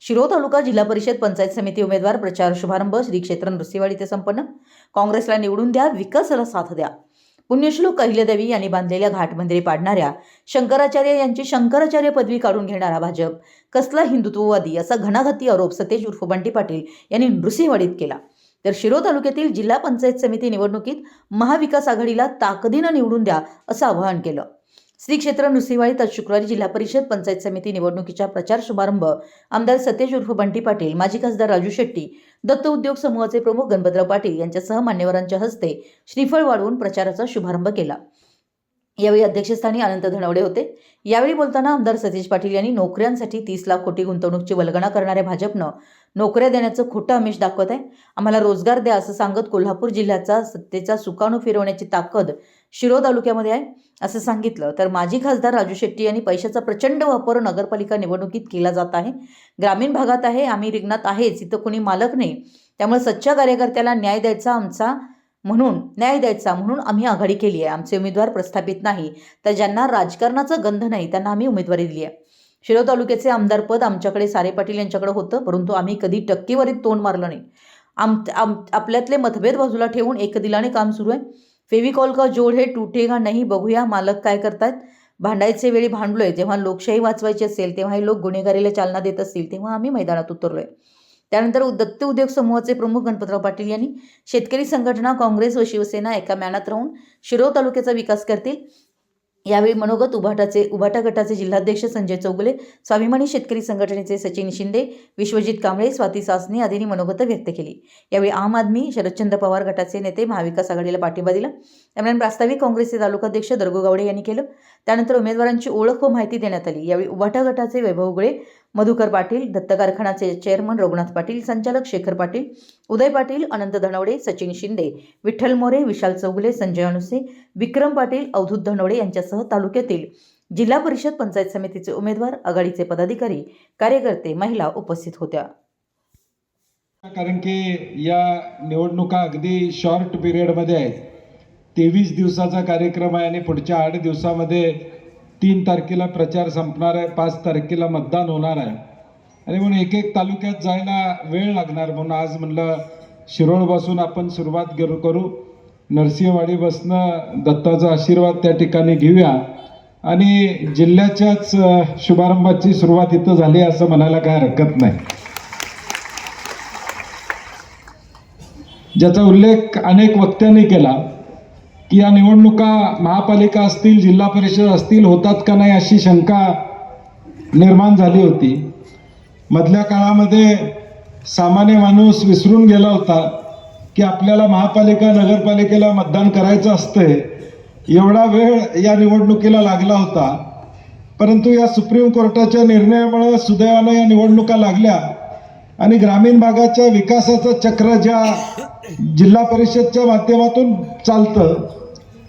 शिरोळ तालुका जिल्हा परिषद पंचायत समिती उमेदवार प्रचार शुभारंभ श्री क्षेत्र नृसिंहवाडी ते संपन्न। काँग्रेसला निवडून द्या, विकासाला साथ द्या। पुण्यश्लोक अहिल्यादेवी यांनी बांधलेल्या घाटमंदिरे पाडणाऱ्या शंकराचार्य यांची शंकराचार्य पदवी काढून घेणारा भाजप कसला हिंदुत्ववादी असा घणाघाती आरोप सतेज उर्फ बंटी पाटील यांनी नृसिंहवाडीत केला। तर शिरोळ तालुक्यातील जिल्हा पंचायत समिती निवडणुकीत महाविकास आघाडीला ताकदीने निवडून द्या असं आवाहन केलं। श्री क्षेत्र नृसिंहवाडीत आज शुक्रवारी जिल्हा परिषद पंचायत समिती निवडणुकीचा प्रचार शुभारंभ आमदार सतेज उर्फ बंटी पाटील, माजी खासदार राजू शेट्टी, दत्त उद्योग समूहाचे प्रमुख गणपतराव पाटील यांच्यासह मान्यवरांच्या हस्ते श्रीफळ वाढवून प्रचाराचा शुभारंभ केला। यावेळी अध्यक्षस्थानी अनंत धनवडे होते। यावेळी बोलताना आमदार सतेज पाटील यांनी नोकऱ्यांसाठी 30 लाख कोटी गुंतवणूकची वल्गना करणाऱ्या भाजपनं नोकऱ्या देण्याचं खोटं आमिष दाखवत आहे। आम्हाला रोजगार द्या असं सांगत कोल्हापूर जिल्ह्याचा सत्तेचा सुकाणू फिरवण्याची ताकद शिरोळ तालुक्यामध्ये आहे असं सांगितलं। तर माजी खासदार राजू शेट्टी यांनी पैशाचा प्रचंड वापर नगरपालिका निवडणुकीत केला जात आहे। ग्रामीण भागात आहे, आम्ही रिंगणात आहेच, इथं कोणी मालक नाही, त्यामुळे सच्चा कार्यकर्त्याला न्याय द्यायचा म्हणून आम्ही आघाडी केली आहे। आमचे उमेदवार प्रस्थापित नाही, तर ज्यांना राजकारणाचा गंध नाही त्यांना आम्ही उमेदवारी दिली आहे। शिरोळ तालुक्याचे आमदार पद आमच्याकडे सारे पाटील यांच्याकडे होतं, परंतु आम्ही कधी टक्केवारीत तोंड मारलं नाही। आपल्यातले मतभेद बाजूला ठेवून एकदिलाने काम सुरू आहे। फेविकॉल का जोड हे टूटेगा नाही, बघूया मालक काय करतात। भांडायचे वेळी भांडलोय, जेव्हा लोकशाही वाचवायची असेल तेव्हा हे लोक गुन्हेगारीला चालना देत असतील तेव्हा आम्ही मैदानात उतरलोय। त्यानंतर दत्त उद्योग समूहाचे प्रमुख गणपतराव पाटील यांनी शेतकरी संघटना, काँग्रेस व शिवसेना एका मॅनात राहून शिरोळ तालुक्याचा विकास करतील। यावेळी मनोगत उभाटा गटाचे जिल्हाध्यक्ष संजय चौगुले, स्वाभिमानी शेतकरी संघटनेचे सचिन शिंदे, विश्वजित कांबळे, स्वाती सासने आदींनी मनोगत व्यक्त केली। यावेळी आम आदमी, शरदचंद्र पवार गटाचे नेते महाविकास आघाडीला पाठिंबा दिला। दरम्यान प्रास्ताविक काँग्रेसचे तालुकाध्यक्ष दर्गो गावडे यांनी केलं। त्यानंतर उमेदवारांची ओळख व माहिती देण्यात आली। यावेळी उभाटा गटाचे वैभव उगळे, मधुकर पाटील, दत्त कारखानाचे चेअरमन रघुनाथ पाटील, संचालक शेखर पाटील, उदय पाटील, अनंत धनवडे, सचिन शिंदे, विठ्ठल मोरे, विशाल चौगुले, संजय अनुसे, विक्रम पाटील, अवधूत धनवडे यांच्यासह तालुक्यातील जिल्हा परिषद पंचायत समितीचे उमेदवार, आघाडीचे पदाधिकारी, कार्यकर्ते, महिला उपस्थित होत्या। कारण की या निवडणुका अगदी शॉर्ट पिरियडमध्ये आहेत। 23 दिवसाचा कार्यक्रम आहे आणि पुढच्या 8 दिवसामध्ये 3 तारखेला प्रचार संपणार आहे, 5 तारखेला मतदान होणार आहे आणि म्हणून एक तालुक्यात जायला वेळ लागणार। म्हणून आज म्हणलं शिरोळ बसून आपण सुरुवात करू, नरसिंहवाडी बसनं दत्ताचा आशीर्वाद त्या ठिकाणी घेऊया आणि जिल्ह्याच्याच शुभारंभाची सुरुवात इथं झाली असं म्हणायला काय हरकत नाही। ज्याचा उल्लेख अनेक वक्त्यांनी केला की या निवडणुका महापालिका असतील, जिल्हा परिषद असतील, होतात का नाही अशी शंका निर्माण झाली होती। मधल्या काळामध्ये सामान्य माणूस विसरून गेला होता की आपल्याला महापालिका, नगरपालिकेला मतदान करायचं असतंय। एवढा वेळ या निवडणुकीला लागला होता, परंतु या सुप्रीम कोर्टाच्या निर्णयामुळे सुदैवानं या निवडणुका लागल्या आणि ग्रामीण भागाच्या विकासाचं चक्र ज्या जिल्हा परिषदच्या माध्यमातून चालतं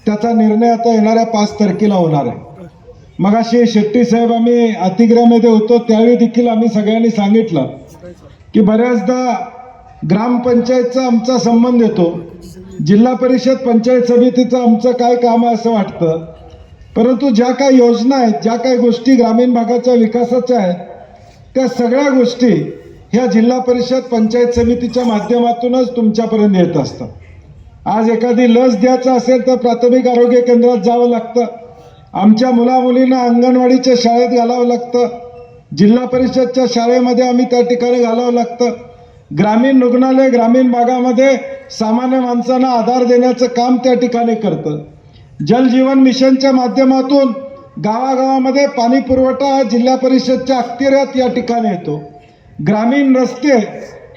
त्याचा निर्णय आता येणाऱ्या 5 तारखेला होणार आहे। मगाशी शेट्टी साहेब आम्ही अतिग्रहामध्ये होतो त्यावेळी देखील आम्ही सगळ्यांनी सांगितलं की बऱ्याचदा ग्रामपंचायतचा आमचा संबंध येतो, जिल्हा परिषद पंचायत समितीचं आमचं काय काम आहे असं वाटतं, परंतु ज्या काही योजना आहेत, ज्या काही गोष्टी ग्रामीण भागाच्या विकासाच्या आहेत त्या सगळ्या गोष्टी ह्या जिल्हा परिषद पंचायत समितीच्या माध्यमातूनच तुमच्यापर्यंत येत असतात। आज एखादी लस द्यायचं असेल तर प्राथमिक आरोग्य केंद्रात जावं लागतं, आमच्या मुलामुलींना अंगणवाडीच्या शाळेत घालावं लागतं, जिल्हा परिषदच्या शाळेमध्ये आम्ही त्या ठिकाणी घालावं लागतं। ग्रामीण रुग्णालय ग्रामीण भागामध्ये सामान्य माणसांना आधार देण्याचं काम त्या ठिकाणी करतं। जल जीवन मिशनच्या माध्यमातून गावागावामध्ये पाणी पुरवठा जिल्हा परिषदच्या अखत्यारीत या ठिकाणी येतो। ग्रामीण रस्ते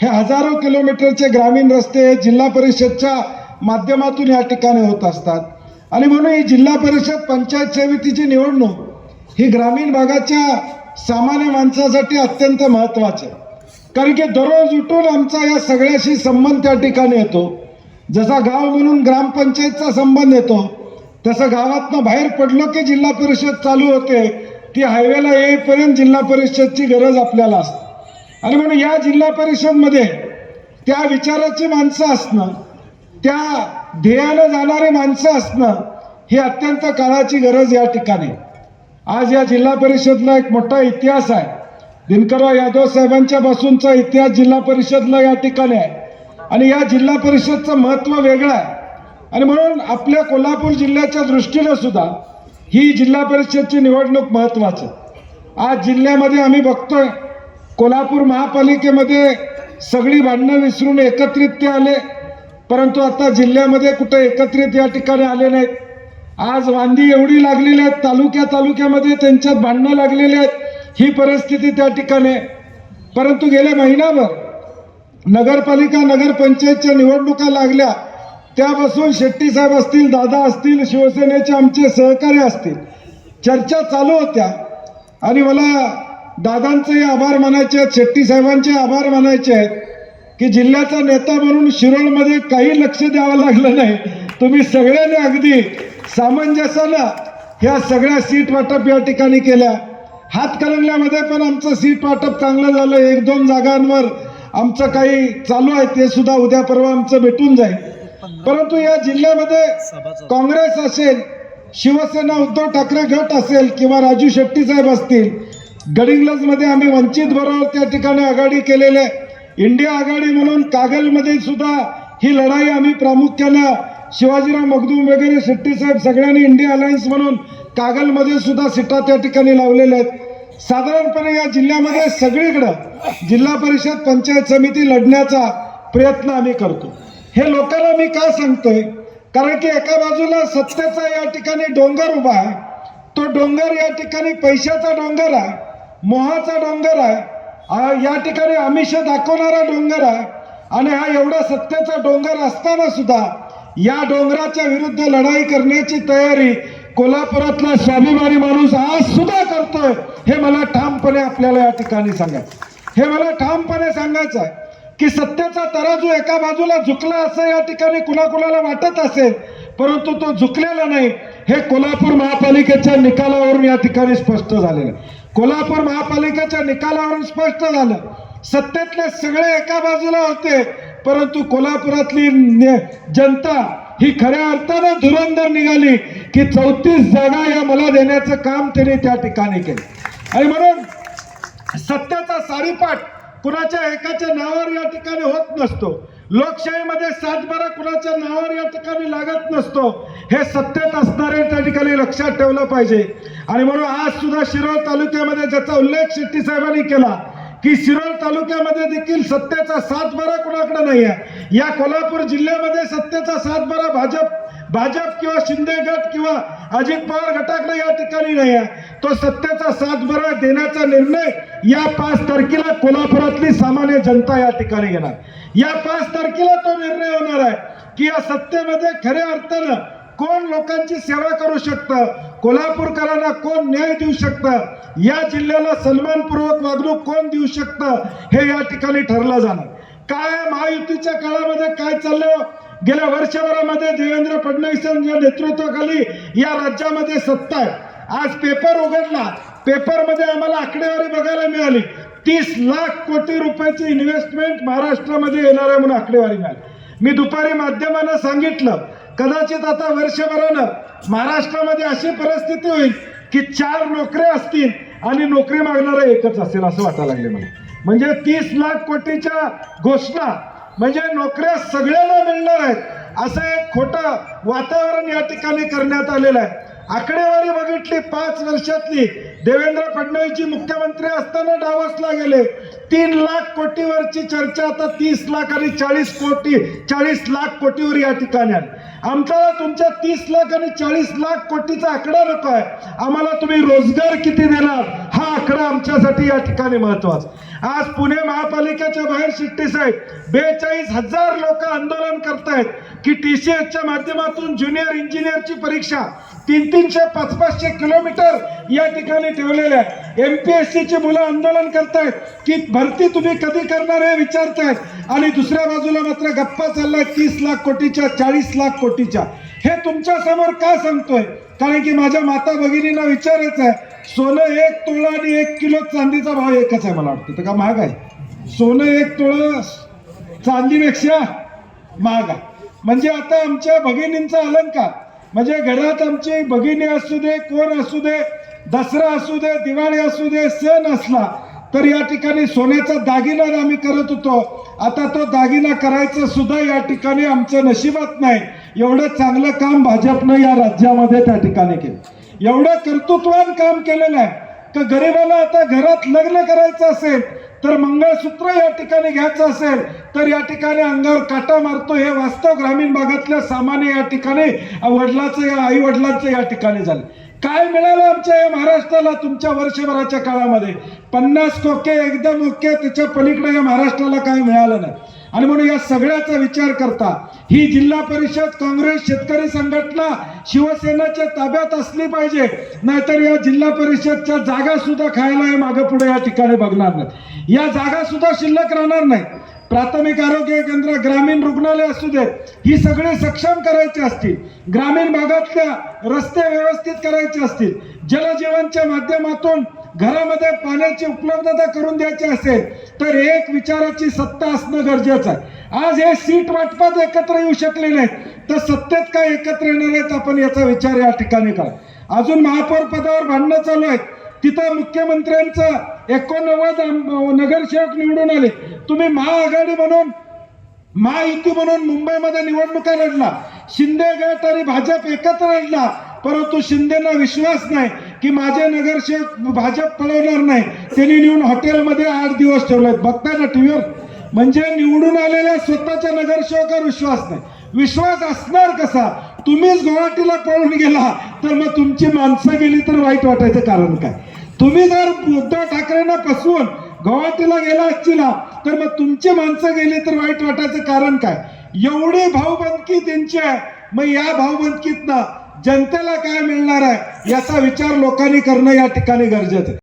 हे हजारो किलोमीटरचे ग्रामीण रस्ते जिल्हा परिषदच्या माध्यमातून या ठिकाणी होत असतात आणि म्हणून ही जिल्हा परिषद पंचायत समितीची निवडणूक ही ग्रामीण भागाच्या सामान्य माणसासाठी अत्यंत महत्त्वाची आहे। कारण की दररोज उठून आमचा या सगळ्याशी संबंध त्या ठिकाणी येतो। जसा गाव म्हणून ग्रामपंचायतचा संबंध येतो तसं गावातनं बाहेर पडलो की जिल्हा परिषद चालू होते, ती हायवेला येईपर्यंत जिल्हा परिषदची गरज आपल्याला असते आणि म्हणून या जिल्हा परिषदमध्ये त्या विचाराची माणसं असणं, त्या ध्येयानं जाणारी माणसं असणं ही अत्यंत काळाची गरज या ठिकाणी। आज या जिल्हा परिषदला एक मोठा इतिहास आहे। दिनकरराव यादव साहेबांच्या पासूनचा इतिहास जिल्हा परिषदला या ठिकाणी आहे आणि या जिल्हा परिषदचं महत्त्व वेगळं आहे आणि म्हणून आपल्या कोल्हापूर जिल्ह्याच्या दृष्टीनं सुद्धा ही जिल्हा परिषदची निवडणूक महत्त्वाची. आज जिल्ह्यामध्ये आम्ही बघतोय कोल्हापूर महापालिकेमध्ये सगळी भांडणं विसरून एकत्रित ते आले, परंतु आता जिल्ह्यामध्ये कुठे एकत्रित या ठिकाणी आले नाहीत. आज वांदी एवढी लागलेली आहेत, तालुक्यामध्ये त्यांच्यात भांडणं लागलेली आहेत, ही परिस्थिती त्या ठिकाणी. परंतु गेल्या महिनाभर नगरपालिका नगरपंचायतच्या निवडणुका लागल्या त्यापासून शेट्टी साहेब असतील, दादा असतील, शिवसेनेचे आमचे सहकारी असतील, चर्चा चालू होत्या आणि मला दादांचे आभार मानायचे आहेत, शेट्टी साहेबांचे आभार मानायचे आहेत की जिल्ह्याचा नेता म्हणून शिरोळमध्ये काही लक्ष द्यावं लागलं नाही. तुम्ही सगळ्यांनी अगदी सामंजस्यानं ह्या सगळ्या सीट वाटप या ठिकाणी केल्या. हातकणंगल्यामध्ये पण आमचं सीट वाटप चांगलं झालं. 1-2 जागांवर आमचं काही चालू आहे, ते सुद्धा उद्या परवा आमचं भेटून जाईल. परंतु या जिल्ह्यामध्ये काँग्रेस असेल, शिवसेना उद्धव ठाकरे गट असेल किंवा राजू शेट्टी साहेब असतील, गडिंग्लजमध्ये आम्ही वंचित बरोबर त्या ठिकाणी आघाडी केलेले, इंडिया आघाडी म्हणून कागलमध्ये सुद्धा ही लढाई आम्ही प्रामुख्यानं शिवाजीराव मगदूम वगैरे शेट्टी साहेब सगळ्यांनी इंडिया अलायन्स म्हणून कागलमध्ये सुद्धा सीटा त्या ठिकाणी लावलेल्या आहेत. साधारणपणे या जिल्ह्यामध्ये सगळीकडं जिल्हा परिषद पंचायत समिती लढण्याचा प्रयत्न आम्ही करतो. हे लोकांना मी का सांगतोय, कारण की एका बाजूला सत्तेचा या ठिकाणी डोंगर उभा आहे, तो डोंगर या ठिकाणी पैशाचा डोंगर आहे, मोहाचा डोंगर आहे, या ठिकाणी आमिष दाखवणारा डोंगर आहे आणि हा एवढा सत्तेचा डोंगर असताना सुद्धा या डोंगराच्या विरुद्ध लढाई करण्याची तयारी कोल्हापुरातला स्वाभिमानी माणूस आज सुद्धा करतोय. हे मला ठामपणे आपल्याला या ठिकाणी सांगायचं, हे मला ठामपणे सांगायचं आहे की सत्तेचा तराजू एका बाजूला झुकला असं या ठिकाणी कुणाकुणाला वाटत असेल, परंतु तो झुकलेला नाही. हे कोल्हापूर महापालिकेच्या निकालावरून या ठिकाणी स्पष्ट झालेलं आहे. कोल्हापूर महापालिकेच्या निकालावरून स्पष्ट झालं, सत्तेतले सगळे एका बाजूला होते, परंतु कोल्हापुरातली जनता ही खऱ्या अर्थानं धुरंधर निघाली की 34 जागा या मला देण्याचं काम त्यांनी त्या ठिकाणी केलं. आणि म्हणून सत्याचा सारीपाट कुणाच्या एकाच्या नावावर या ठिकाणी होत नसतो. लोकशाहीमध्ये 7-12 कुणाच्या नावावर या ठिकाणी लागत नसतो. हे सत्तेत असणारे त्या ठिकाणी लक्षात ठेवलं पाहिजे. आणि म्हणून आज सुद्धा शिरोळ तालुक्यामध्ये ज्याचा उल्लेख शेट्टी साहेबांनी केला की शिरोळ तालुक्यामध्ये देखील सत्तेचा 7-12 कुणाकडे नाही आहे. या कोल्हापूर जिल्ह्यामध्ये सत्तेचा 7-12 भाजप किंवा शिंदे गट किंवा अजित पवार गटाकडे या ठिकाणी नाही आहे. तो सत्तेचा 7-12 देण्याचा निर्णय या 5 तारखेला कोल्हापुरातली सामान्य जनता या ठिकाणी घेणार. या 5 तारखेला तो निर्णय होणार आहे की या सत्तेमध्ये खऱ्या अर्थानं कोण लोकांची सेवा करू शकतं, कोल्हापूरकरांना कोण न्याय देऊ शकतं, या जिल्ह्याला सन्मानपूर्वक वागणूक कोण देऊ शकतं, हे या ठिकाणी ठरलं जाणार. काय महायुतीच्या काळामध्ये काय चाललं, गेल्या वर्षभरामध्ये देवेंद्र फडणवीसांच्या नेतृत्वाखाली या राज्यामध्ये सत्ता आहे. आज पेपर उघडला, पेपरमध्ये आम्हाला आकडेवारी बघायला मिळाली, 30 लाख कोटी रुपयाची इन्व्हेस्टमेंट महाराष्ट्रामध्ये येणार आहे म्हणून आकडेवारी मिळाली. मी दुपारी माध्यमांना सांगितलं, कदाचित आता वर्षभरानं महाराष्ट्रामध्ये अशी परिस्थिती होईल की 4 नोकऱ्या असतील आणि नोकरी मागणारा एकच असेल असं वाटायला लागले मला. म्हणजे 30 लाख कोटीच्या घोषणा म्हणजे नोकऱ्या सगळ्यांना मिळणार आहेत असं एक खोटं वातावरण या ठिकाणी करण्यात आलेलं आहे. आकडेवारी बघितली 5 वर्षातली, देवेंद्र फडणवीसजी मुख्यमंत्री असताना डावसला गेले 3 लाख कोटीवरची चर्चा आता 30 लाख आणि 40 लाख कोटीवर या ठिकाणी आली. आमचा तुमच्या 30 लाख आणि 40 लाख कोटीचा आकडा नको आहे, आम्हाला तुम्ही रोजगार किती देणार हा आकडा आमच्यासाठी या ठिकाणी महत्वाचा. आज पुणे महापालिकेच्या बाहेर शेट्टी साहेब 42,000 लोक आंदोलन करतायत की TCSच्या माध्यमातून ज्युनियर इंजिनियरची परीक्षा 300-500 किलोमीटर या ठिकाणी ठेवलेल्या आहे. MPSCची मुलं आंदोलन करतायत की भरती तुम्ही कधी करणार हे विचारतायत आणि दुसऱ्या बाजूला मात्र गप्पा चाललाय 30 लाख कोटीच्या 40 लाख कोटीच्या. हे तुमच्या समोर का सांगतोय, कारण की माझ्या माता भगिनींना विचारायचं आहे, सोनं 1 तोळा आणि 1 किलो चांदीचा भाव एकच आहे. मला वाटतं तर का महाग आहे? सोनं 1 तोळा चांदीपेक्षा महाग आहे. म्हणजे आता आमच्या भगिनींचा अलंकार म्हणजे घरात आमची भगिनी असू दे, कोण असू दे, दसरा असू दे, दिवाळी असू दे, सण असला तर या ठिकाणी सोन्याचा दागिना आम्ही करत होतो. आता तो दागिना करायचं सुद्धा या ठिकाणी आमच्या नशिबात नाही. एवढं चांगलं काम भाजपनं या राज्यामध्ये त्या ठिकाणी केलं. एवढं कर्तृत्वान काम केलेलं आहे का गरिबाला आता घरात लग्न करायचं असेल तर मंगळसूत्र या ठिकाणी घ्यायचं असेल तर या ठिकाणी अंगावर काटा मारतो. हे वास्तव ग्रामीण भागातल्या सामान्य या ठिकाणी वडिलाचं या आई वडिलांचं या ठिकाणी झालं. काय मिळालं आमच्या या महाराष्ट्राला तुमच्या वर्षभराच्या काळामध्ये? 50 खोके एकदम ओके, त्याच्या पलीकडे या महाराष्ट्राला काय मिळालं नाही. आणि म्हणून या सगळ्याचा विचार करता ही जिल्हा परिषद काँग्रेस शेतकरी संघटना शिवसेनेच्या ताब्यात असली पाहिजे, नाहीतर या जिल्हा परिषदच्या जागा सुद्धा खायला हे मागे पुढे या ठिकाणी बघणार नाही. या जागा सुद्धा शिल्लक राहणार नाही. प्राथमिक आरोग्य केंद्र, ग्रामीण रुग्णालय असू देत, ही सगळे सक्षम करायचे असतील, ग्रामीण भागातल्या रस्ते व्यवस्थित करायचे असतील, जलजीवनच्या माध्यमातून घरामध्ये पाण्याची उपलब्धता करून द्यायची असेल तर एक विचाराची सत्ता असणं गरजेचं आहे. आज हे सीट वाटपात एकत्र येऊ शकले नाहीत तर सत्तेत काय एकत्र येणार आहेत आपण याचा विचार या ठिकाणी करा. अजून महापौर पदावर भांडणं चालू आहेत. तिथं मुख्यमंत्र्यांचं 89 नगरसेवक निवडून आले. तुम्ही महाआघाडी म्हणून महायुती म्हणून मुंबईमध्ये निवडणुका लढला. शिंदे गट आणि भाजप एकत्र लढला, परंतु शिंदेना विश्वास नाही की माझे नगरसेवक भाजप पळवणार नाही. त्यांनी नेऊन हॉटेलमध्ये 8 दिवस ठेवलेत. बघताय ना टीव्हीवर. म्हणजे निवडून आलेल्या स्वतःच्या नगरसेवकावर विश्वास नाही. विश्वास असणार कसा? तुम्हीच गुवाहाटीला पळून गेला तर मग तुमची माणसं गेली तर वाईट वाटायचं कारण काय? तुम्ही जर उद्धव ठाकरेंना फसवून गुवाहाटीला गेला असतील तर मग तुमची माणसं गेली तर वाईट वाटायचं कारण काय? एवढी भाऊबंदकी त्यांची आहे. मग या भाऊबंदकीतनं जनतेला काय मिळणार आहे याचा विचार लोकांनी करणं या ठिकाणी गरजेचं आहे.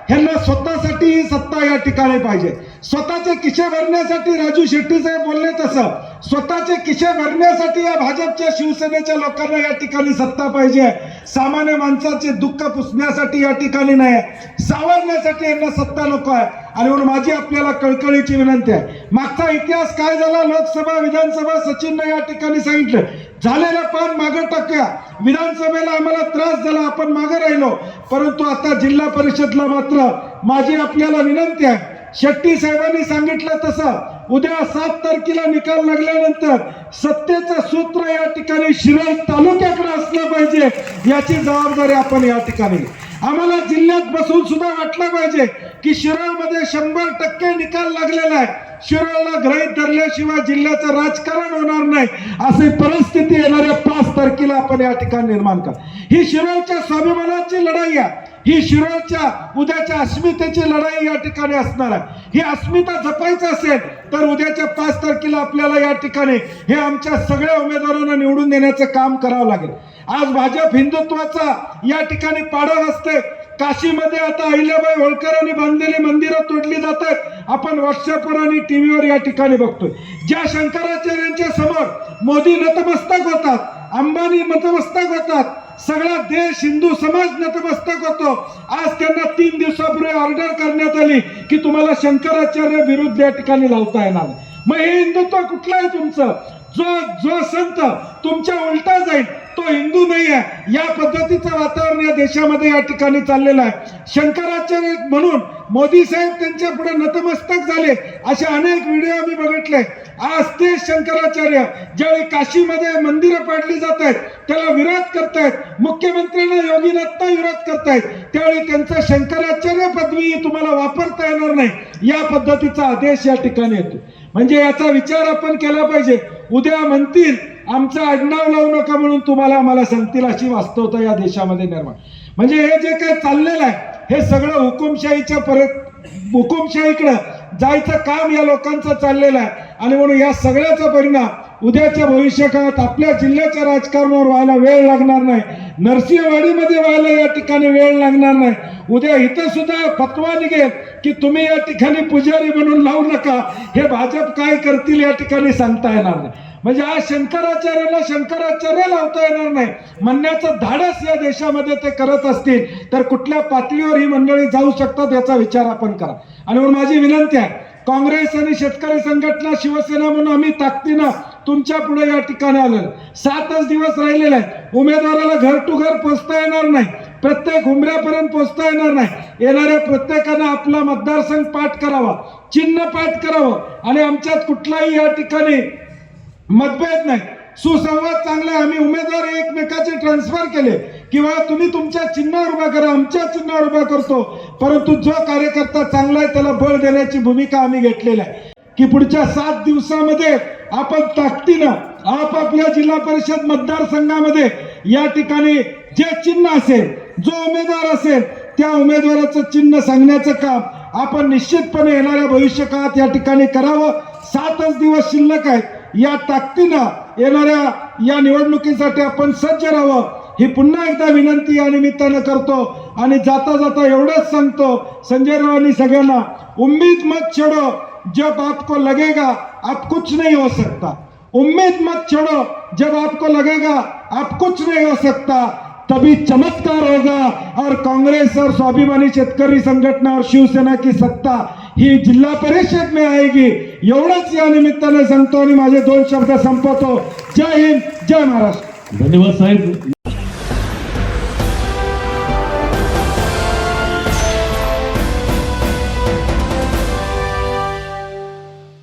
ह्यांना स्वतःसाठी ही सत्ता या ठिकाणी पाहिजे. स्वतःचे किशे भरण्यासाठी राजू शेट्टी साहेब बोलले तसं स्वतःचे किशे भरण्यासाठी या भाजपच्या शिवसेनेच्या लोकांना या ठिकाणी सत्ता पाहिजे. सामान्य माणसाचे दुःख पुसण्यासाठी या ठिकाणी नाही, सावरण्यासाठी यांना सत्ता नको आहे. आणि म्हणून माझी आपल्याला कळकळीची विनंती आहे. मागचा इतिहास काय झाला? लोकसभा विधानसभा सचिनने या ठिकाणी सांगितलं, झालेलं पान मागं टाकूया. विधानसभेला आम्हाला त्रास झाला, आपण मागे राहिलो, परंतु आता जिल्हा परिषदला मात्र माझी आपल्याला विनंती आहे. शेट्टी साहेबांनी सांगितलं तसं उद्या 7 तारखेला निकाल लागल्यानंतर सत्तेचं सूत्र या ठिकाणी शिरोळ तालुक्याकडे असलं पाहिजे. याची जबाबदारी आपण या ठिकाणी आम्हाला जिल्ह्यात बसून सुद्धा वाटलं पाहिजे की शिरोळमध्ये 100% निकाल लागलेला आहे. शिरोळला गृहीत धरल्याशिवाय जिल्ह्याचं राजकारण होणार नाही अशी परिस्थिती येणाऱ्या 5 तारखेला आपण या ठिकाणी निर्माण करा. ही शिरोळच्या स्वाभिमानाची लढाई आहे. ही शिरोळच्या उद्याच्या अस्मितेची लढाई या ठिकाणी असणार आहे. ही अस्मिता जपायचं असेल तर उद्याच्या 5 तारखेला आपल्याला या ठिकाणी हे आमच्या सगळ्या उमेदवारांना निवडून देण्याचं काम करावं लागेल. आज भाजप हिंदुत्वाचा या ठिकाणी पाडव असते. काशीमध्ये आता अहिल्याबाई होळकरांनी बांधलेली मंदिरं तोडली जातात. आपण व्हॉट्सअपवर आणि टीव्हीवर या ठिकाणी बघतोय. ज्या शंकराचार्यांच्या समोर मोदी नतमस्तक होतात, अंबानी नतमस्तक होतात, सगळा देश हिंदू समाज नतमस्तक होतो. आज त्यांना 3 दिवसापूर्वी ऑर्डर करण्यात आली की तुम्हाला शंकराचार्य विरुद्ध या ठिकाणी लावता येणार. मग हे हिंदुत्व कुठलं आहे तुमचं? जो संत तुमच्या उलटा जाईल तो हिंदू नाही आहे. या पद्धतीचं वातावरण या देशामध्ये या ठिकाणी चाललेलं आहे. शंकराचार्य म्हणून मोदी साहेब त्यांच्या पुढे नतमस्तक झाले असे अनेक व्हिडिओ आम्ही बघितले. आज ते शंकराचार्य ज्यावेळी काशीमध्ये मंदिरं पाडली जात आहेत त्याला विरोध करतायत, मुख्यमंत्र्यांना योगीनाथांना विरोध करतायत, त्यावेळी त्यांचा शंकराचार्य पदवी तुम्हाला वापरता येणार नाही या पद्धतीचा आदेश या ठिकाणी येतो. म्हणजे याचा विचार आपण केला पाहिजे. उद्या म्हणतील आमचं आडनाव लावू नका म्हणून तुम्हाला आम्हाला सांगतील अशी वास्तवता या देशामध्ये निर्माण. म्हणजे हे जे काही चाललेलं आहे हे सगळं हुकुमशाहीकडे जायचं काम या लोकांचं चाललेलं आहे. आणि म्हणून या सगळ्याचा परिणाम उद्याच्या भविष्यकाळात आपल्या जिल्ह्याच्या राजकारणावर व्हायला वेळ लागणार नाही, नरसिंहवाडीमध्ये व्हायला या ठिकाणी वेळ लागणार नाही. उद्या इथं सुद्धा फतवा निघेल की तुम्ही या ठिकाणी पुजारी म्हणून लावू नका. हे भाजप काय करतील या ठिकाणी सांगता येणार नाही. म्हणजे आज शंकराचार्याला शंकराचार्य लावता येणार नाही म्हणण्याचं धाडस या देशामध्ये ते करत असतील तर कुठल्या पातळीवर ही मंडळी जाऊ शकतात याचा विचार आपण करा. आणि म्हणून माझी विनंती आहे, काँग्रेस आणि शेतकरी संघटना शिवसेना म्हणून आम्ही ताकदीनं तुमच्या पुढे या ठिकाणी आलेलो. 7च दिवस राहिलेले आहेत. उमेदवाराला घर टू घर पोचता येणार नाही. प्रत्येक उमऱ्यापर्यंत पोहोचता येणार नाही. येणाऱ्या प्रत्येकानं आपला मतदारसंघ पाठ करावा, चिन्ह पाठ करावं आणि आमच्यात कुठलाही या ठिकाणी मतभेद नाही, सुसंवाद चांगला आहे. आम्ही उमेदवार एकमेकाचे ट्रान्सफर केले किंवा तुम्ही तुमच्या चिन्हावर उभा करा, आमच्या चिन्हावर उभा करतो, परंतु जो कार्यकर्ता चांगला आहे त्याला बळ देण्याची भूमिका आम्ही घेतलेली आहे की पुढच्या 7 दिवसामध्ये आपण ताकदीनं आपापल्या जिल्हा परिषद मतदारसंघामध्ये या ठिकाणी जे चिन्ह असेल, जो उमेदवार असेल त्या उमेदवाराचं चिन्ह सांगण्याचं काम आपण निश्चितपणे येणाऱ्या भविष्य काळात या ठिकाणी करावं. 7च दिवस शिल्लक आहेत. या ताकदीनं येणाऱ्या या निवडणुकीसाठी आपण सज्ज राहावं ही पुन्हा एकदा विनंती या निमित्तानं करतो आणि जाता जाता एवढंच सांगतो संजय रावांनी सगळ्यांना, उम्मीद मत छोड़ो, जब आपको लगेगा आप कुछ नहीं हो सकता. उम्मीद मत छोड़ो, जब आपको लगेगा आप कुछ नहीं हो सकता, तभी चमत्कार होगा और कांग्रेस और स्वाभिमानी शेतकरी संघटना और शिवसेना की सत्ता ही जिल्हा परिषद में आएगी. एवढंच या निमित्ताने सांगतो आणि माझे 2 शब्द संपवतो. जय हिंद, जय महाराष्ट्र. धन्यवाद साहेब.